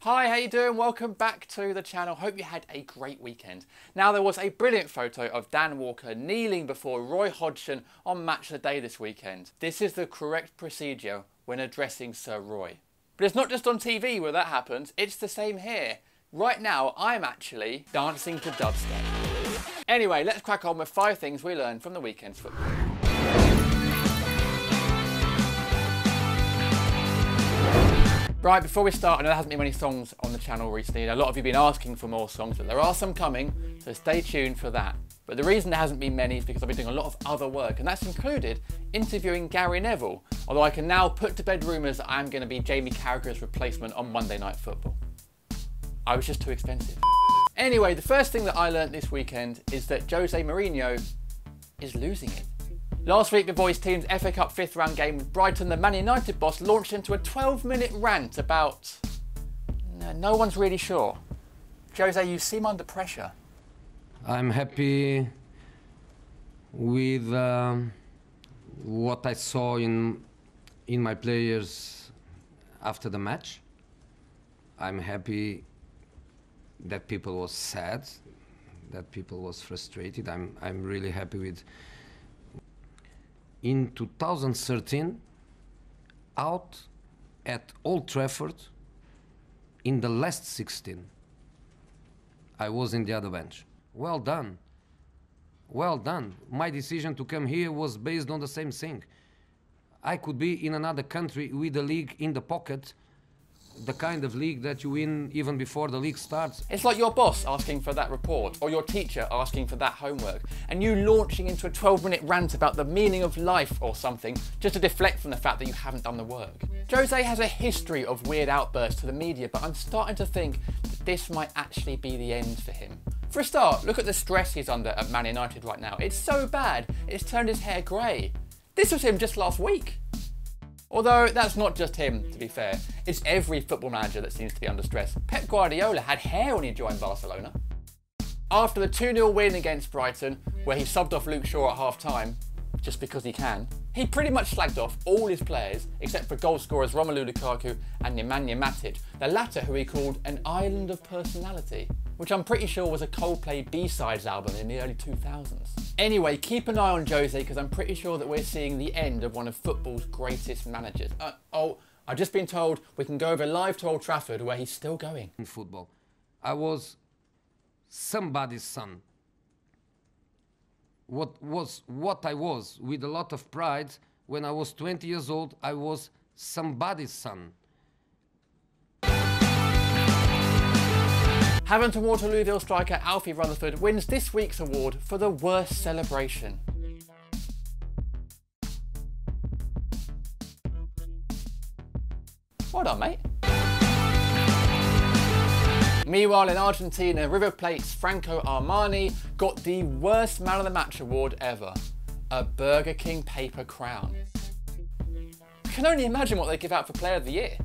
Hi, how you doing? Welcome back to the channel. Hope you had a great weekend. Now, there was a brilliant photo of Dan Walker kneeling before Roy Hodgson on Match of the Day this weekend. This is the correct procedure when addressing Sir Roy. But it's not just on TV where that happens, it's the same here. Right now, I'm actually dancing to dubstep. Anyway, let's crack on with 5 things we learned from the weekend's football. Right, before we start, I know there hasn't been many songs on the channel recently. A lot of you have been asking for more songs, but there are some coming, so stay tuned for that. But the reason there hasn't been many is because I've been doing a lot of other work, and that's included interviewing Gary Neville, although I can now put to bed rumours that I'm going to be Jamie Carragher's replacement on Monday Night Football. I was just too expensive. Anyway, the first thing that I learnt this weekend is that Jose Mourihno is losing it. Last week, the boys' team's FA Cup 5th round game with Brighton, the Man United boss launched into a 12-minute rant about... no one's really sure. Jose, you seem under pressure. I'm happy with what I saw in my players after the match. I'm happy that people was sad, that people was frustrated. I'm really happy with... In 2013, out at Old Trafford, in the last 16, I was in the other bench. Well done. Well done. My decision to come here was based on the same thing. I could be in another country with the league in the pocket, the kind of league that you win even before the league starts. It's like your boss asking for that report, or your teacher asking for that homework, and you launching into a 12-minute rant about the meaning of life or something, just to deflect from the fact that you haven't done the work. Jose has a history of weird outbursts to the media, but I'm starting to think that this might actually be the end for him. For a start, look at the stress he's under at Man United right now. It's so bad, it's turned his hair grey. This was him just last week. Although that's not just him, to be fair. It's every football manager that seems to be under stress. Pep Guardiola had hair when he joined Barcelona. After the 2-0 win against Brighton, where he subbed off Luke Shaw at half-time, just because he can, he pretty much slagged off all his players, except for goal scorers Romelu Lukaku and Nemanja Matic, the latter who he called an island of personality, which I'm pretty sure was a Coldplay B-sides album in the early 2000s. Anyway, keep an eye on Jose, because I'm pretty sure that we're seeing the end of one of football's greatest managers. I've just been told we can go over live to Old Trafford, where he's still going. In football, I was somebody's son. What I was, with a lot of pride, when I was 20 years old, I was somebody's son. Havant and Waterlooville striker Alfie Rutherford wins this week's award for the worst celebration. Well done, mate. Meanwhile, in Argentina, River Plate's Franco Armani got the worst Man of the Match award ever, a Burger King paper crown. I can only imagine what they give out for Player of the Year.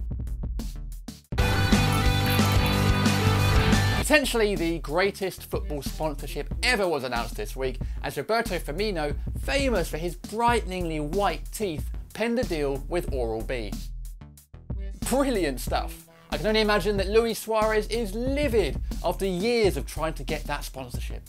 Potentially the greatest football sponsorship ever was announced this week, as Roberto Firmino, famous for his brighteningly white teeth, penned a deal with Oral-B. Brilliant stuff. I can only imagine that Luis Suarez is livid after years of trying to get that sponsorship.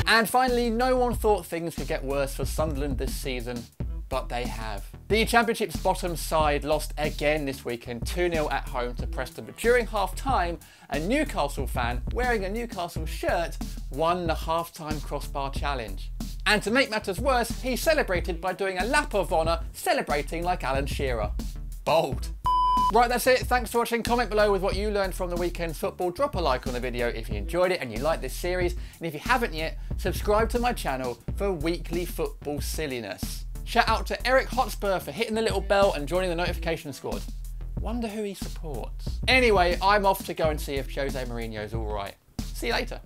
And finally, no one thought things could get worse for Sunderland this season, but they have. The Championship's bottom side lost again this weekend, 2-0 at home to Preston, but during half-time, a Newcastle fan wearing a Newcastle shirt won the half-time crossbar challenge. And to make matters worse, he celebrated by doing a lap of honour, celebrating like Alan Shearer. Bold. Right, that's it. Thanks for watching. Comment below with what you learned from the weekend's football. Drop a like on the video if you enjoyed it and you like this series. And if you haven't yet, subscribe to my channel for weekly football silliness. Shout out to Eric Hotspur for hitting the little bell and joining the notification squad. Wonder who he supports. Anyway, I'm off to go and see if Jose Mourinho's alright. See you later.